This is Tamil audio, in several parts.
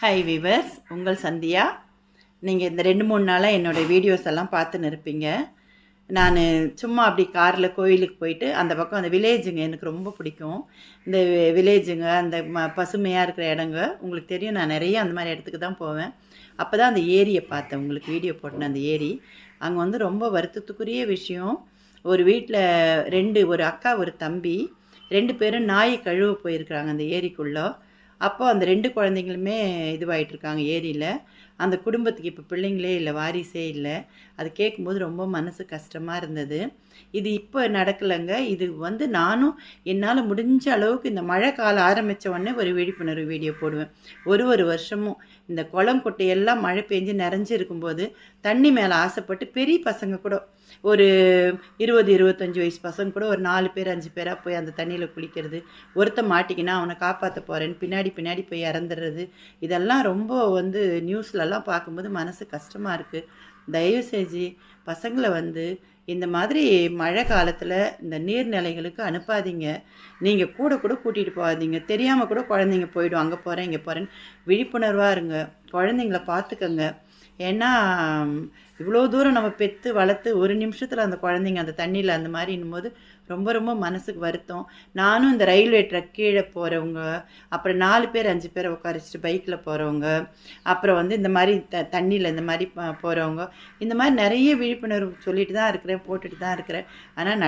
ஹாய் வீவர்ஸ், உங்கள் சந்தியா. நீங்கள் இந்த 2-3 நாளாக என்னோடய வீடியோஸ் எல்லாம் பார்த்துன்னு இருப்பீங்க. நான் சும்மா அப்படி காரில் கோயிலுக்கு போயிட்டு அந்த பக்கம் அந்த வில்லேஜுங்க எனக்கு ரொம்ப பிடிக்கும். இந்த வில்லேஜுங்க அந்த பசுமையாக இருக்கிற இடங்க உங்களுக்கு தெரியும். நான் நிறைய அந்த மாதிரி இடத்துக்கு தான் போவேன். அப்போ தான் அந்த ஏரியை பார்த்தேன், உங்களுக்கு வீடியோ போட்டேன். அந்த ஏரி அங்கே வந்து ரொம்ப வருத்தத்துக்குரிய விஷயம். ஒரு வீட்டில் ஒரு அக்கா ஒரு தம்பி 2 பேரும் நாயை கழுவ போயிருக்கிறாங்க அந்த ஏரிக்குள்ளே. அப்போ அந்த 2 குழந்தைங்களுமே இதுவாகிட்ருக்காங்க ஏரியில். அந்த குடும்பத்துக்கு இப்போ பிள்ளைங்களே இல்லை, வாரிசே இல்லை. அது கேட்கும்போது ரொம்ப மனசு கஷ்டமாக இருந்தது. இது இப்போ நடக்கலைங்க. இது வந்து நானும் என்னால் முடிஞ்ச அளவுக்கு இந்த மழை காலம் ஆரம்பித்த உடனே ஒரு விழிப்புணர்வு வீடியோ போடுவேன். ஒரு வருஷமும் இந்த குளம் கொட்டையெல்லாம் மழை பெஞ்சு நிறைஞ்சு இருக்கும்போது தண்ணி மேலே ஆசைப்பட்டு பெரிய பசங்க கூட ஒரு 20-25 வயசு பசங்க கூட ஒரு 4 பேர் 5 பேராக போய் அந்த தண்ணியில் குளிக்கிறது, ஒருத்தன் மாட்டிக்கினா அவனை காப்பாற்ற போகிறேன்னு பின்னாடி போய் இறந்துடுறது, இதெல்லாம் ரொம்ப வந்து நியூஸ்லலாம் பார்க்கும்போது மனசு கஷ்டமாக இருக்குது. தயவு செஞ்சு பசங்களை வந்து இந்த மாதிரி மழை காலத்தில் இந்த நீர்நிலைகளுக்கு அனுப்பாதீங்க. நீங்கள் கூட கூட்டிகிட்டு போகாதீங்க. தெரியாமல் கூட குழந்தைங்க போய்டும், அங்கே போகிறேன் இங்கே போகிறேன்னு. விழிப்புணர்வாக இருங்க, குழந்தைங்கள பார்த்துக்கங்க. ஏன்னா இவ்வளோ தூரம் நம்ம பெற்று வளர்த்து ஒரு நிமிஷத்தில் அந்த குழந்தைங்க அந்த தண்ணியில் அந்த மாதிரின்னும் போது ரொம்ப ரொம்ப மனசுக்கு வருத்தம். நானும் இந்த ரயில்வே ட்ரக் கீழே போகிறவங்க, அப்புறம் 4 பேர் 5 பேரை உட்காரிச்சிட்டு பைக்கில் போகிறவங்க, அப்புறம் வந்து இந்த மாதிரி தண்ணியில் இந்த மாதிரி போகிறவங்க, இந்த மாதிரி நிறைய விழிப்புணர்வு சொல்லிட்டு தான் இருக்கிறேன், போட்டுட்டு தான் இருக்கிறேன். ஆனால்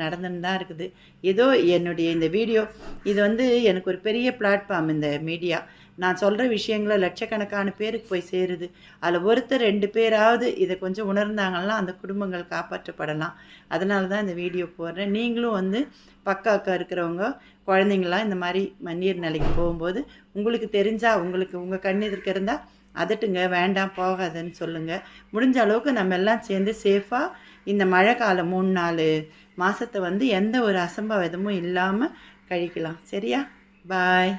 நடந்துன்னு தான் இருக்குது. ஏதோ என்னுடைய இந்த வீடியோ இது வந்து எனக்கு ஒரு பெரிய பிளாட்ஃபார்ம். இந்த மீடியா நான் சொல்கிற விஷயங்களை லட்சக்கணக்கான பேருக்கு போய் சேருது. அதில் ஒருத்தர் 2 பேராவது இதை கொஞ்சம் உணர்ந்தாங்கன்னா அந்த குடும்பங்கள் காப்பாற்றப்படலாம். அதனால தான் இந்த வீடியோ போடுறேன். நீங்களும் வந்து பக்கம் இருக்கிறவங்க குழந்தைங்களாம் இந்த மாதிரி நீர்நிலைக்கு போகும்போது உங்களுக்கு தெரிஞ்சால், உங்களுக்கு உங்கள் கண் எதிர்க்க இருந்தால் அதட்டுங்க, வேண்டாம் போகாதுன்னு சொல்லுங்கள். முடிஞ்ச அளவுக்கு நம்ம எல்லாம் சேர்ந்து சேஃபாக இந்த மழை காலம் 3-4 மாதத்தை வந்து எந்த ஒரு அசம்பாவிதமும் இல்லாமல் கழிக்கலாம். சரியா? பாய்.